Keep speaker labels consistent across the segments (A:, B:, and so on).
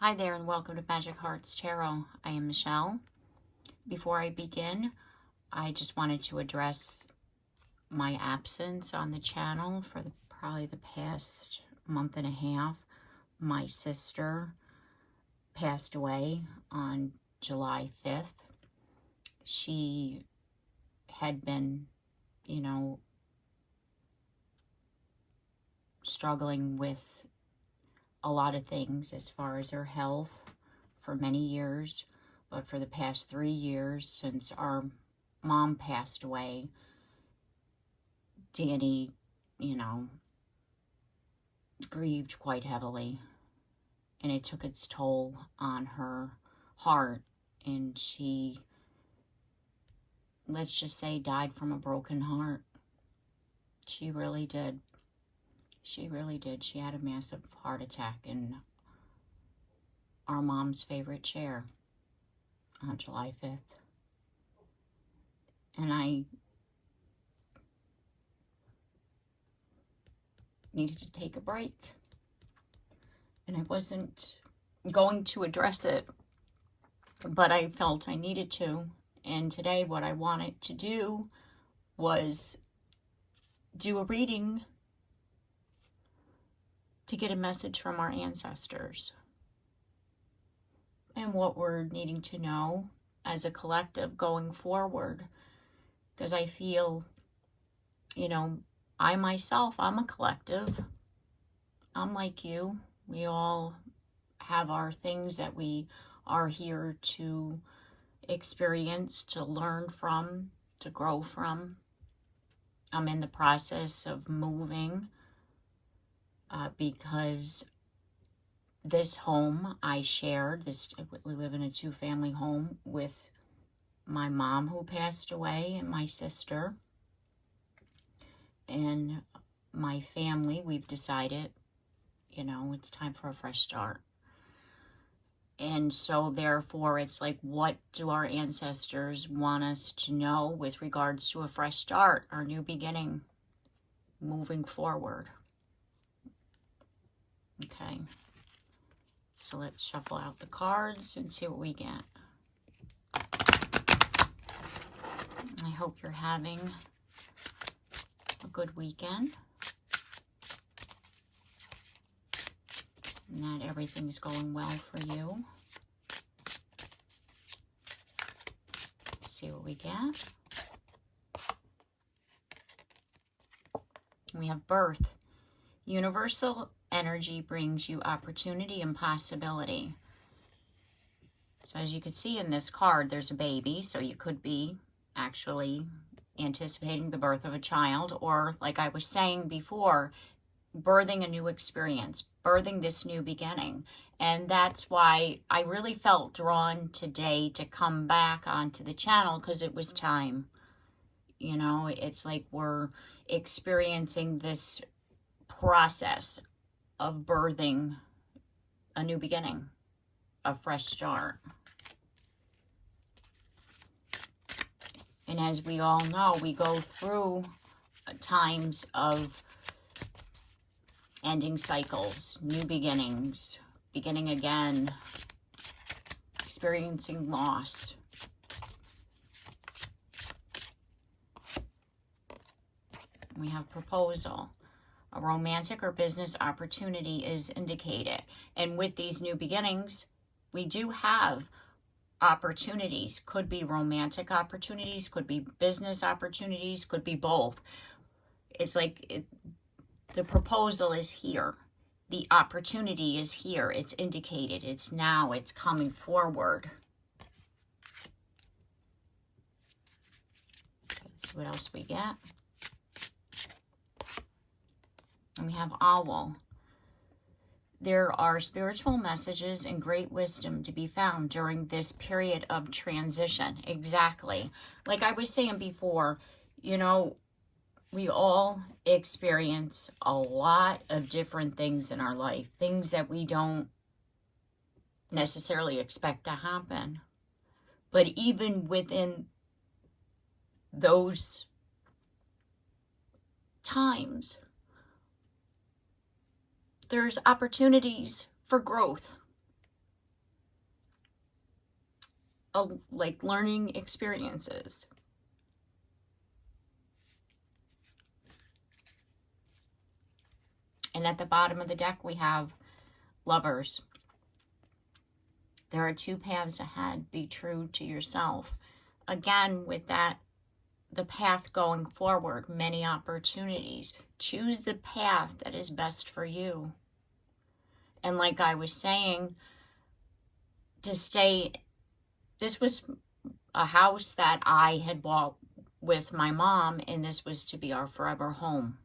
A: Hi there and welcome to Magic Hearts Tarot. I am Michelle. Before I begin, I just wanted to address my absence on the channel for probably the past month and a half. My sister passed away on July 5th. She had been, struggling with a lot of things as far as her health for many years, but for the past 3 years since our mom passed away, Danny, grieved quite heavily, and it took its toll on her heart, and she, let's just say, died from a broken heart. She really did. She really did. She had a massive heart attack in our mom's favorite chair on July 5th. And I needed to take a break. And I wasn't going to address it, but I felt I needed to. And today what I wanted to do was do a reading to get a message from our ancestors and what we're needing to know as a collective going forward. Because I feel, I myself, I'm a collective. I'm like you. We all have our things that we are here to experience, to learn from, to grow from. I'm in the process of moving because this home I shared, we live in a 2-family home with my mom who passed away and my sister. And my family, we've decided, it's time for a fresh start. And so therefore it's like, what do our ancestors want us to know with regards to a fresh start, our new beginning, moving forward? Okay. So let's shuffle out the cards and see what we get. I hope you're having a good weekend and that everything's going well for you. Let's see what we get. We have birth. Universal energy brings you opportunity and possibility. So as you can see in this card, there's a baby, so you could be actually anticipating the birth of a child, or like I was saying before, birthing a new experience, birthing this new beginning. And that's why I really felt drawn today to come back onto the channel, because it was time. It's like we're experiencing this process of birthing a new beginning, a fresh start. And as we all know, we go through times of ending cycles, new beginnings, beginning again, experiencing loss. We have proposal. A romantic or business opportunity is indicated. And with these new beginnings, we do have opportunities. Could be romantic opportunities, could be business opportunities, could be both. It's like the proposal is here. The opportunity is here. It's indicated. It's now. It's coming forward. Let's see what else we get. And we have owl. There are spiritual messages and great wisdom to be found during this period of transition. Exactly. Like I was saying before, we all experience a lot of different things in our life, things that we don't necessarily expect to happen. But even within those times, there's opportunities for growth. like learning experiences. And at the bottom of the deck, we have Lovers. There are two paths ahead. Be true to yourself. Again, with that, the path going forward, many opportunities. Choose the path that is best for you. And like I was saying, to stay, this was a house that I had bought with my mom, and this was to be our forever home.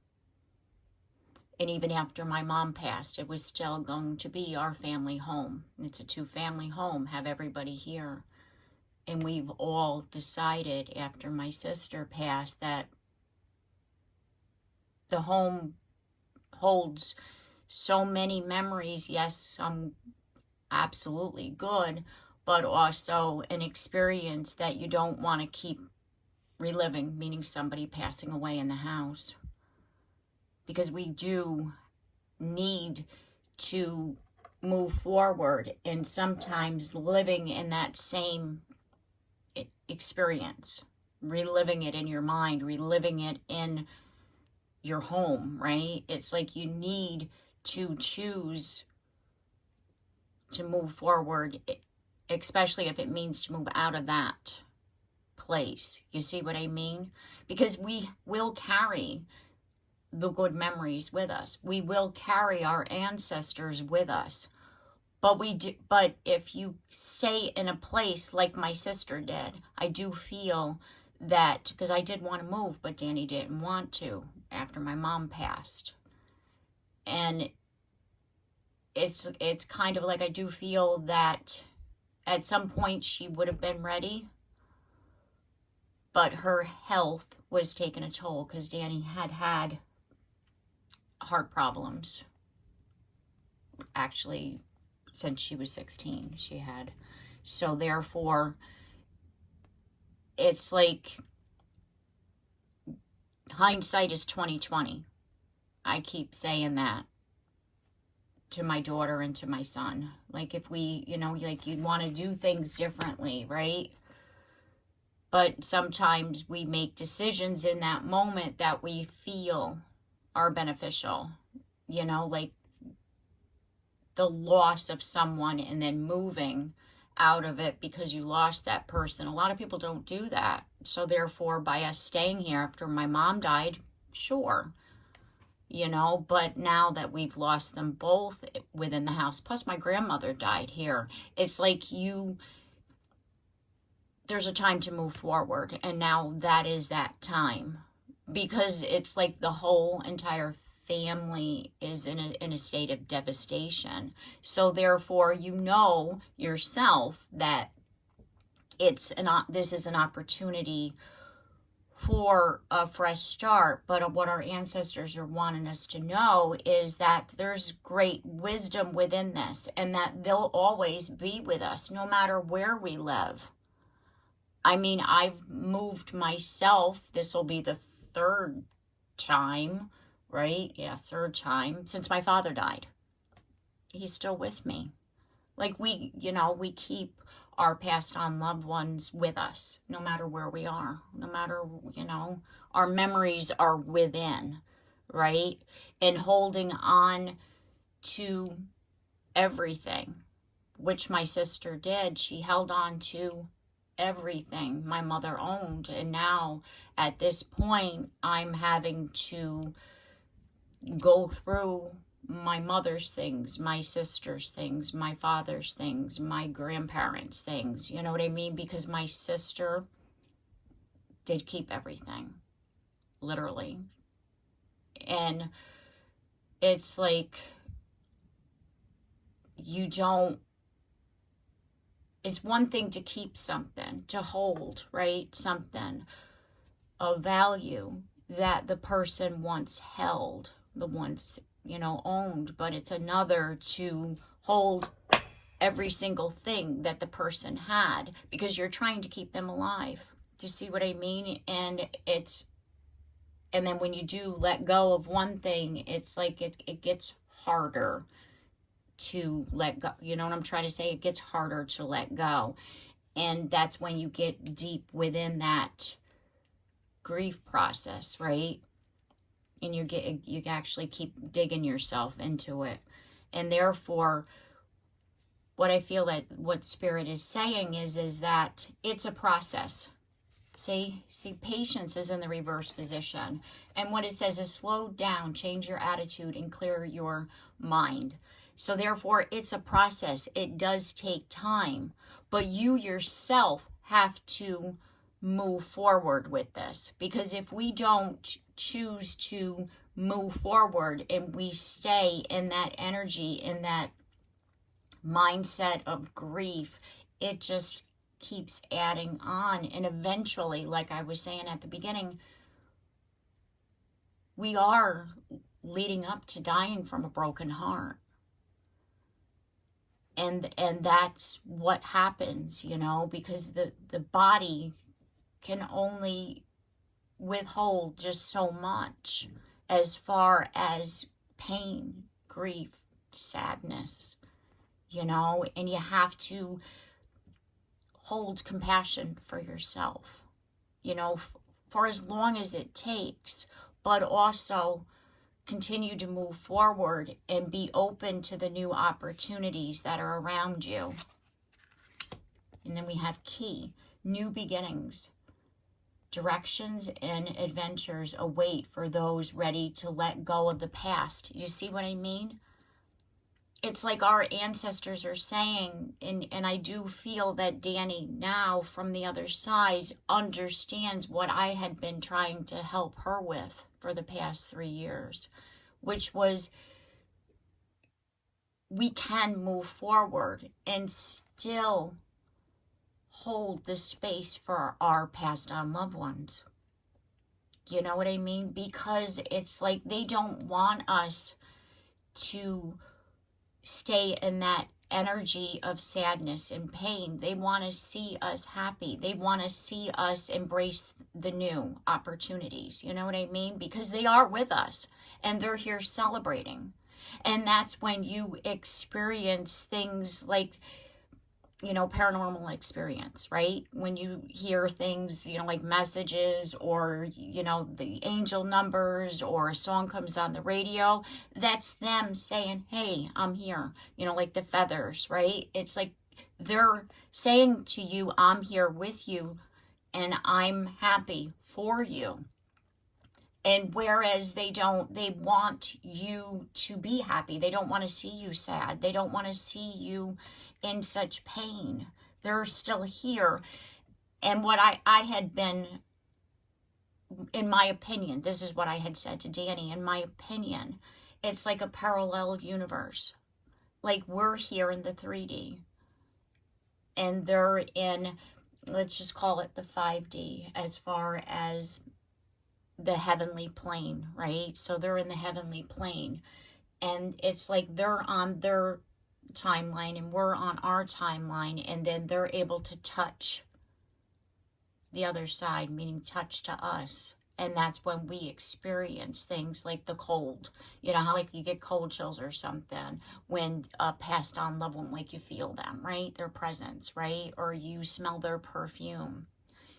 A: And even after my mom passed, it was still going to be our family home. It's a two-family home, have everybody here. And we've all decided after my sister passed that the home holds so many memories. Yes, some absolutely good, but also an experience that you don't want to keep reliving, meaning somebody passing away in the house. Because we do need to move forward, and sometimes living in that same experience, reliving it in your mind, reliving it in your home, right? It's like you need to choose to move forward, especially if it means to move out of that place. You see what I mean? Because we will carry the good memories with us. We will carry our ancestors with us. But if you stay in a place like my sister did, I do feel that, because I did want to move, but Danny didn't want to after my mom passed. And it's kind of like, I do feel that at some point she would have been ready, but her health was taking a toll because Danny had heart problems. Actually, since she was 16, she had. So therefore, it's like hindsight is 20/20. I keep saying that to my daughter and to my son. Like, if we, like, you'd want to do things differently, right? But sometimes we make decisions in that moment that we feel are beneficial, like the loss of someone and then moving out of it because you lost that person. A lot of people don't do that. So therefore, by us staying here after my mom died, sure, but now that we've lost them both within the house, plus my grandmother died here, it's like there's a time to move forward, and now that is that time, because it's like the whole entire family is in a state of devastation. So therefore, yourself that this is an opportunity for a fresh start. But what our ancestors are wanting us to know is that there's great wisdom within this, and that they'll always be with us no matter where we live. I mean, I've moved myself. This will be the third time, right? Yeah, third time since my father died. He's still with me. Like, we keep our passed on loved ones with us, no matter where we are, no matter, our memories are within, right? And holding on to everything, which my sister did. She held on to everything my mother owned. And now at this point, I'm having to go through my mother's things, my sister's things, my father's things, my grandparents' things. You know what I mean? Because my sister did keep everything, literally. And it's like, it's one thing to keep something, to hold, right? Something of value that the person once held, the ones, owned. But it's another to hold every single thing that the person had, because you're trying to keep them alive. Do you see what I mean? And then when you do let go of one thing, it's like it gets harder to let go. You know what I'm trying to say? It gets harder to let go. And that's when you get deep within that grief process, right? And you actually keep digging yourself into it. And therefore, what I feel that what Spirit is saying is that it's a process. See, patience is in the reverse position. And what it says is slow down, change your attitude, and clear your mind. So therefore, it's a process. It does take time. But you yourself have to move forward with this. Because if we don't choose to move forward and we stay in that energy, in that mindset of grief, it just keeps adding on. And eventually, like I was saying at the beginning, we are leading up to dying from a broken heart. And that's what happens, you know, because the body can only withhold just so much as far as pain, grief, sadness, you know, and you have to hold compassion for yourself, you know, for as long as it takes, but also continue to move forward and be open to the new opportunities that are around you. And then we have key, new beginnings. Directions and adventures await for those ready to let go of the past. You see what I mean? It's like our ancestors are saying, and I do feel that Danny now from the other side understands what I had been trying to help her with for the past 3 years, which was we can move forward and still hold the space for our passed on loved ones. You know what I mean? Because it's like they don't want us to stay in that energy of sadness and pain. They want to see us happy. They want to see us embrace the new opportunities. You know what I mean? Because they are with us and they're here celebrating. And that's when you experience things like, you know, paranormal experience, right? When you hear things, you know, like messages or, you know, the angel numbers or a song comes on the radio, that's them saying, hey, I'm here, you know, like the feathers, right? It's like they're saying to you, I'm here with you and I'm happy for you. And whereas they want you to be happy. They don't want to see you sad. They don't want to see you in such pain. They're still here. And what I had been, in my opinion, this is what I had said to Danny, in my opinion, it's like a parallel universe. Like we're here in the 3D and they're in, let's just call it the 5D as far as the heavenly plane, right? So they're in the heavenly plane and it's like they're on their timeline and we're on our timeline, and then they're able to touch the other side, meaning touch to us. And that's when we experience things like the cold, you know, how like you get cold chills or something when a passed on loved one, like you feel them, right? Their presence, right? Or you smell their perfume.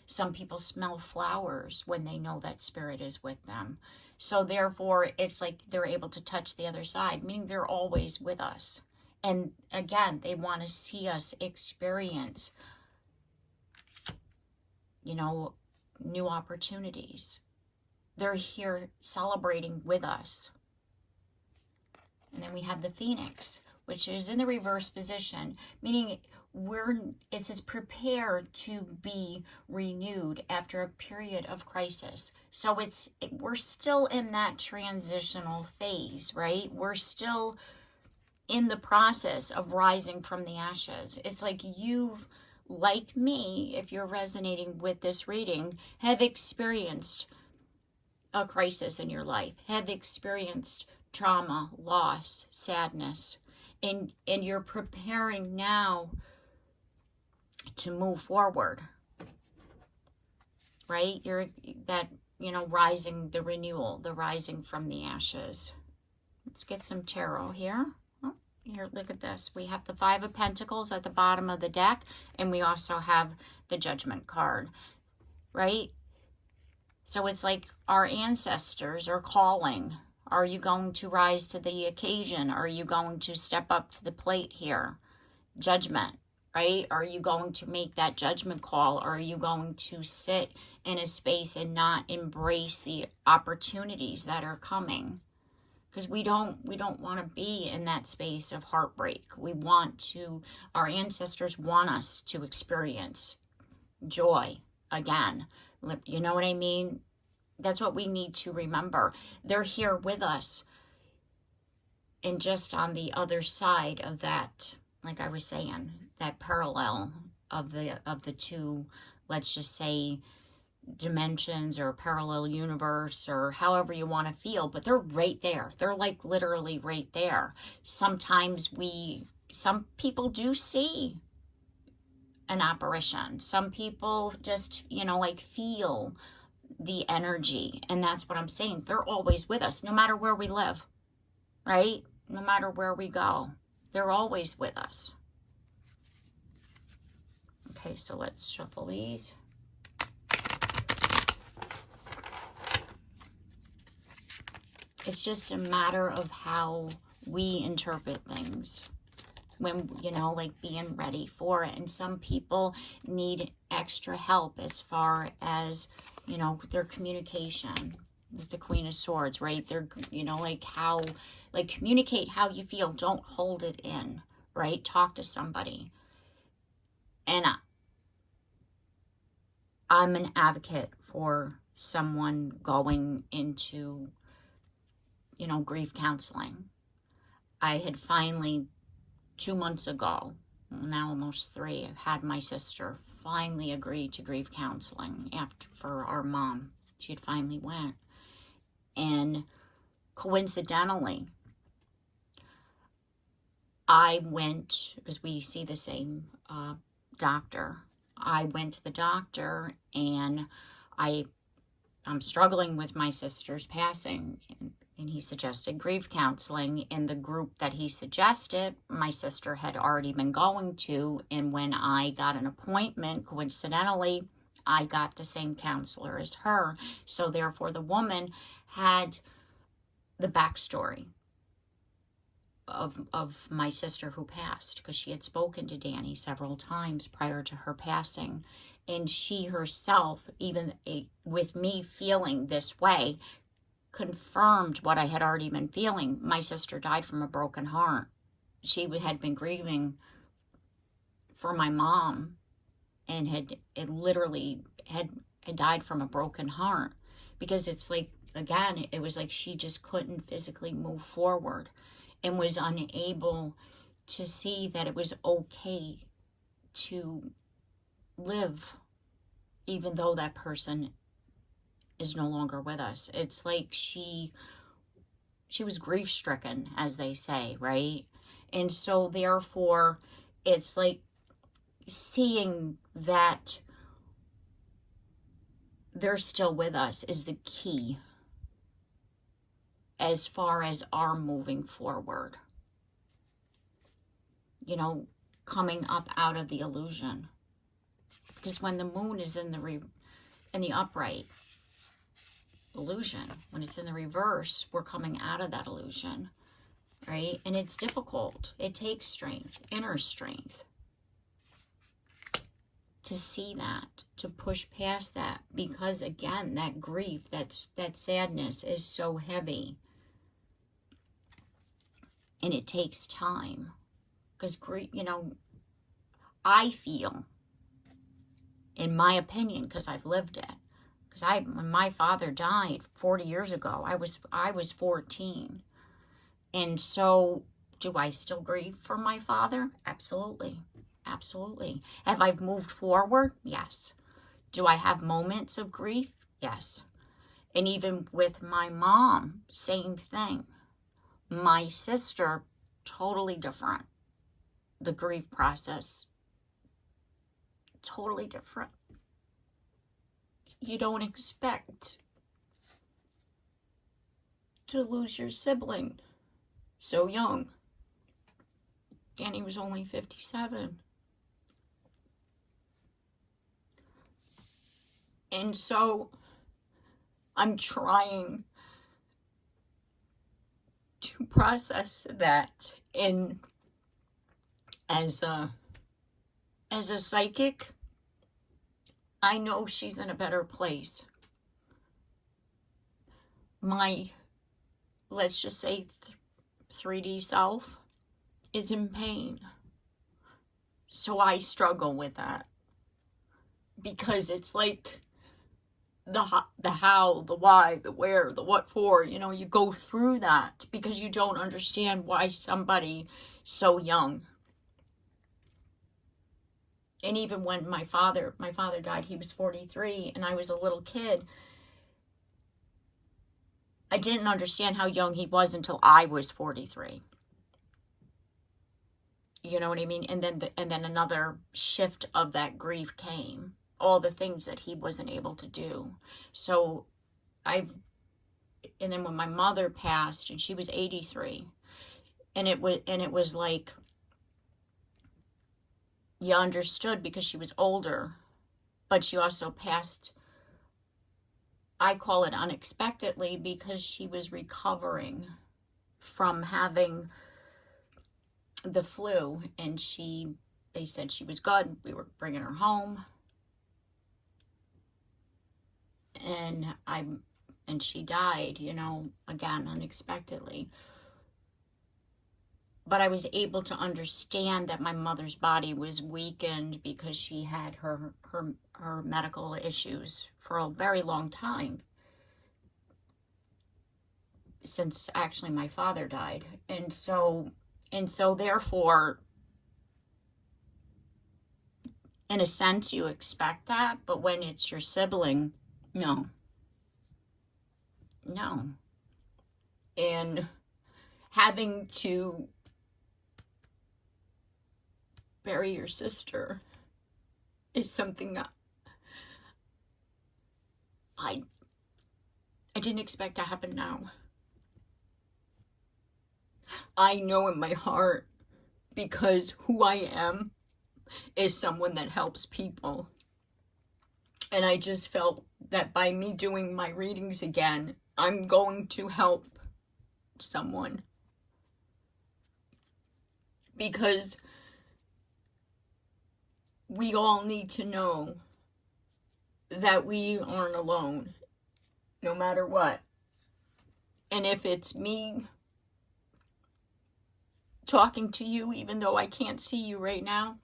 A: Some people smell flowers when they know that spirit is with them. So therefore, it's like they're able to touch the other side, meaning they're always with us. And again, they want to see us experience, you know, new opportunities. They're here celebrating with us. And then we have the Phoenix, which is in the reverse position, meaning it says prepare to be renewed after a period of crisis. So we're still in that transitional phase, right? We're still in the process of rising from the ashes. It's like you've, like me, if you're resonating with this reading, have experienced a crisis in your life, have experienced trauma, loss, sadness, and you're preparing now to move forward, right? You're that, you know, rising, the renewal, the rising from the ashes. Let's get some tarot here. Oh, Here, look at this. We have the Five of Pentacles at the bottom of the deck, and we also have the Judgment card, right? So it's like our ancestors are calling. Are you going to rise to the occasion? Are you going to step up to the plate here? Judgment, right? Are you going to make that judgment call? Or are you going to sit in a space and not embrace the opportunities that are coming? Because we don't want to be in that space of heartbreak. We want to, our ancestors want us to experience joy again. You know what I mean? That's what we need to remember. They're here with us. And just on the other side of that, like I was saying, that parallel of the two, let's just say, dimensions or parallel universe or however you want to feel, but they're right there. They're like literally right there. Sometimes some people do see an apparition. Some people just, like feel the energy. And that's what I'm saying. They're always with us, no matter where we live, right? No matter where we go, they're always with us. Okay, so let's shuffle these. It's just a matter of how we interpret things when, like being ready for it. And some people need extra help as far as, their communication with the Queen of Swords, right? They're, communicate how you feel. Don't hold it in, right? Talk to somebody. And I'm an advocate for someone going into grief counseling. I had finally, 2 months ago, now almost 3, I've had my sister finally agree to grief counseling for our mom. She had finally went. And coincidentally, I went, because we see the same doctor. I went to the doctor, and I'm struggling with my sister's passing, and he suggested grief counseling. In the group that he suggested, my sister had already been going to, and when I got an appointment, coincidentally, I got the same counselor as her. So therefore, the woman had the backstory of my sister who passed, because she had spoken to Danny several times prior to her passing. And she herself, even with me feeling this way, confirmed what I had already been feeling. My sister died from a broken heart. She had been grieving for my mom, and had died from a broken heart, because it's like, again, it was like she just couldn't physically move forward and was unable to see that it was okay to live even though that person is no longer with us. It's like she was grief stricken, as they say, right? And so therefore, it's like seeing that they're still with us is the key as far as our moving forward. Coming up out of the illusion. Because when the moon is in the upright illusion, when it's in the reverse, we're coming out of that illusion, right? And it's difficult. It takes strength, inner strength, to see that, to push past that, because again, that grief, that sadness is so heavy, and it takes time. Because grief, I feel, in my opinion, because I've lived it, because when my father died 40 years ago, I was 14. And so, do I still grieve for my father? Absolutely. Absolutely. Have I moved forward? Yes. Do I have moments of grief? Yes. And even with my mom, same thing. My sister, totally different. The grief process, totally different. You don't expect to lose your sibling so young. and he was only 57. And so I'm trying to process that, and as a psychic, I know she's in a better place. My, let's just say 3D self is in pain. So I struggle with that, because it's like the how, the why, the where, the what for, you know, you go through that because you don't understand why somebody so young. And even when my father died, he was 43 and I was a little kid. I didn't understand how young he was until I was 43. You know what I mean? And then another shift of that grief came. All the things that he wasn't able to do. So and then when my mother passed, and she was 83, and it was like, you understood because she was older, but she also passed, I call it unexpectedly, because she was recovering from having the flu, and they said she was good. We were bringing her home, and she died, you know, again, unexpectedly. But I was able to understand that my mother's body was weakened because she had her medical issues for a very long time, since actually my father died. And so therefore, in a sense, you expect that, but when it's your sibling, no. And having to bury your sister is something I didn't expect to happen now. I know in my heart, because who I am is someone that helps people. And I just felt that by me doing my readings again, I'm going to help someone. Because we all need to know that we aren't alone, no matter what. And if it's me talking to you, even though I can't see you right now,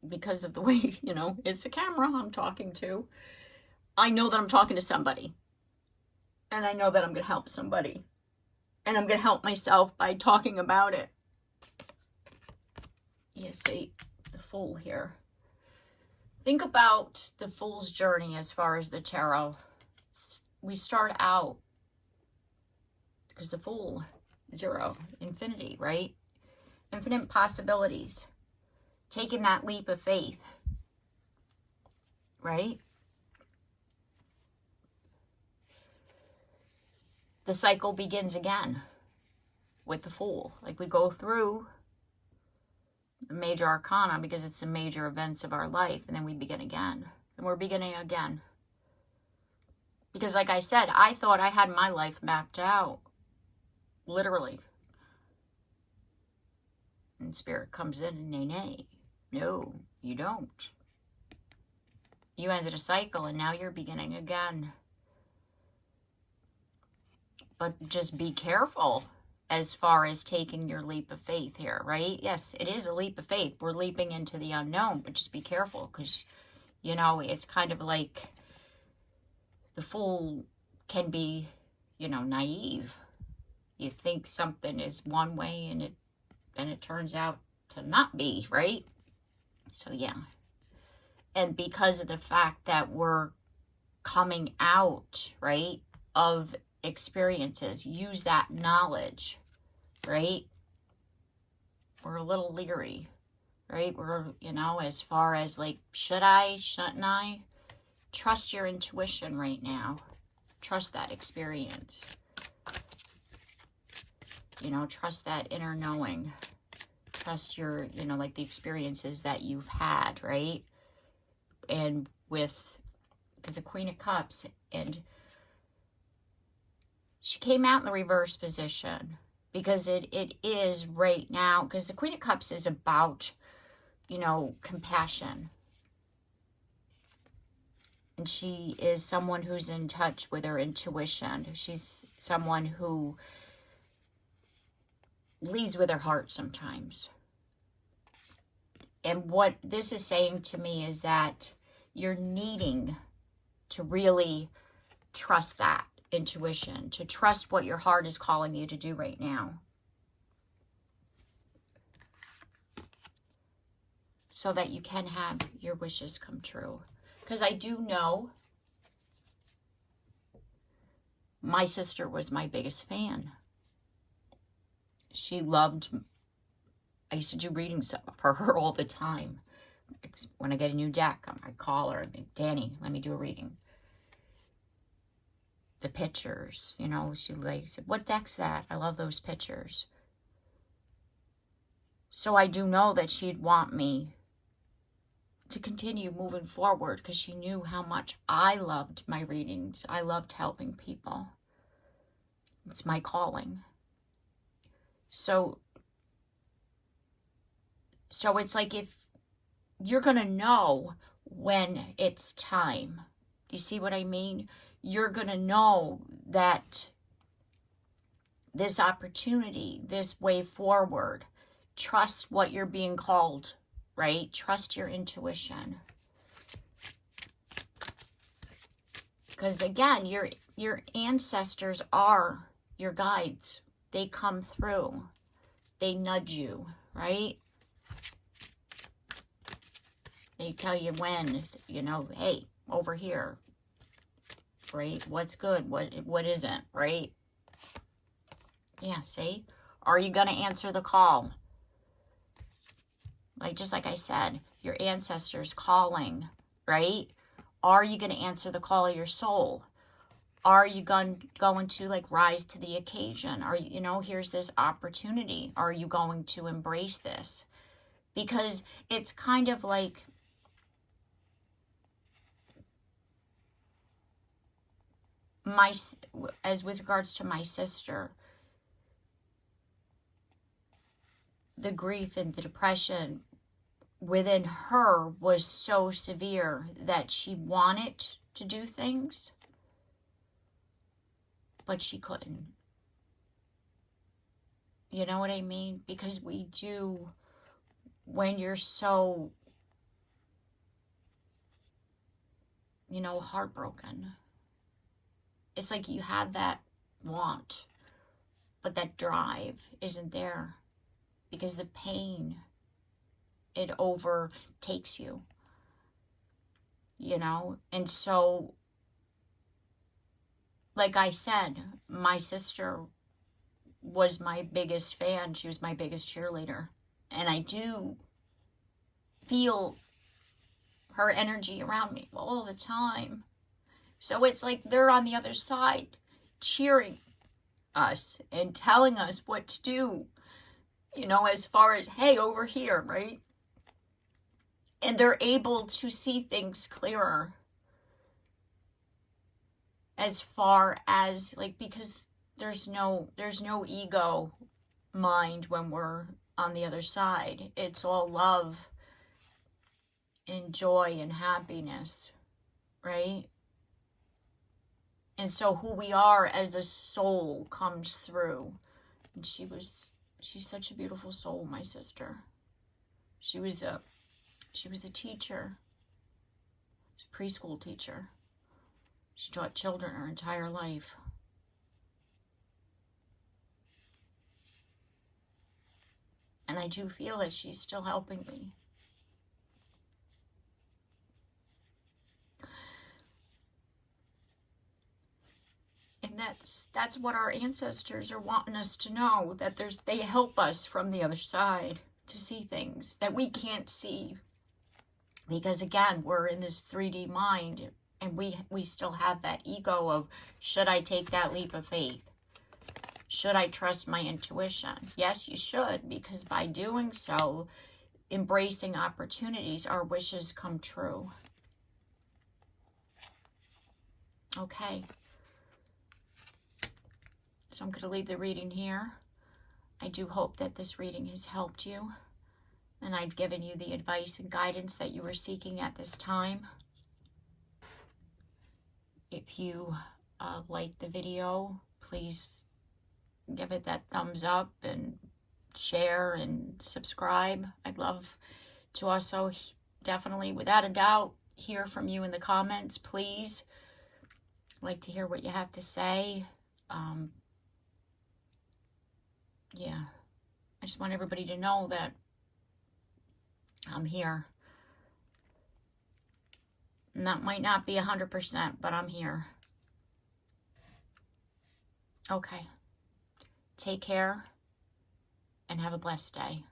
A: because of the way, you know, it's a camera I'm talking to, I know that I'm talking to somebody. And I know that I'm going to help somebody. And I'm going to help myself by talking about it. You see the Fool here. Think about the Fool's journey as far as the tarot. We start out, because the Fool, 0, infinity, right? Infinite possibilities. Taking that leap of faith, right? The cycle begins again with the Fool. Like, we go through the major arcana because it's the major events of our life, and then we begin again. And we're beginning again. Because like I said, I thought I had my life mapped out. Literally. And Spirit comes in and nay. No, you don't. You ended a cycle and now you're beginning again. But just be careful as far as taking your leap of faith here, right? Yes, it is a leap of faith. We're leaping into the unknown, but just be careful, because, you know, it's kind of like the Fool can be, you know, naive. You think something is one way and then it turns out to not be, right? So yeah. And because of the fact that we're coming out, right, of experiences, use that knowledge, right? We're a little leery, right? We're, you know, as far as like, should I, shouldn't I? Trust your intuition right now. Trust that experience. You know, trust that inner knowing. trust your, you know, like the experiences that you've had, right? And with the Queen of Cups, and she came out in the reverse position because it is right now, because the Queen of Cups is about, you know, compassion. And she is someone who's in touch with her intuition. She's someone who leads with her heart sometimes. And what this is saying to me is that you're needing to really trust that intuition, to trust what your heart is calling you to do right now. So that you can have your wishes come true. Because I do know my sister was my biggest fan. She loved, I used to do readings for her all the time. When I get a new deck, I call her and, Danny, let me do a reading. The pictures, you know, she like said, what deck's that? I love those pictures. So I do know that she'd want me to continue moving forward because she knew how much I loved my readings. I loved helping people. It's my calling. So it's like, if you're going to know when it's time. Do you see what I mean? You're going to know that this opportunity, this way forward, trust what you're being called, right? Trust your intuition. Because again, your ancestors are your guides. They come through. They nudge you, right? They tell you when, you know, hey, over here, right? What's good? What isn't, right? Yeah, see? Are you going to answer the call? Like, just like I said, your ancestors calling, right? Are you going to answer the call of your soul? Are you going to like rise to the occasion? Are you know, here's this opportunity. Are you going to embrace this? Because it's kind of like, as with regards to my sister, the grief and the depression within her was so severe that she wanted to do things, but she couldn't. You know what I mean? Because we do, when you're so, you know, heartbroken, it's like you have that want, but that drive isn't there because the pain, it overtakes you, you know? And so, like I said, my sister was my biggest fan. She was my biggest cheerleader. And I do feel her energy around me all the time. So it's like they're on the other side cheering us and telling us what to do, you know, as far as, hey, over here, right? And they're able to see things clearer as far as, like, because there's no ego mind when we're on the other side. It's all love and joy and happiness, right? And so who we are as a soul comes through. And she's such a beautiful soul, my sister. She was a teacher. She was a preschool teacher. She taught children her entire life. And I do feel that she's still helping me. And that's what our ancestors are wanting us to know, that they help us from the other side to see things that we can't see. Because again, we're in this 3D mind, and we still have that ego of, should I take that leap of faith? Should I trust my intuition? Yes, you should, because by doing so, embracing opportunities, our wishes come true. Okay. So I'm going to leave the reading here. I do hope that this reading has helped you, and I've given you the advice and guidance that you were seeking at this time. If you liked the video, please give it that thumbs up and share and subscribe. I'd love to also definitely, without a doubt, hear from you in the comments, please. I'd like to hear what you have to say. Yeah, I just want everybody to know that I'm here. And that might not be 100%, but I'm here. Okay. Take care and have a blessed day.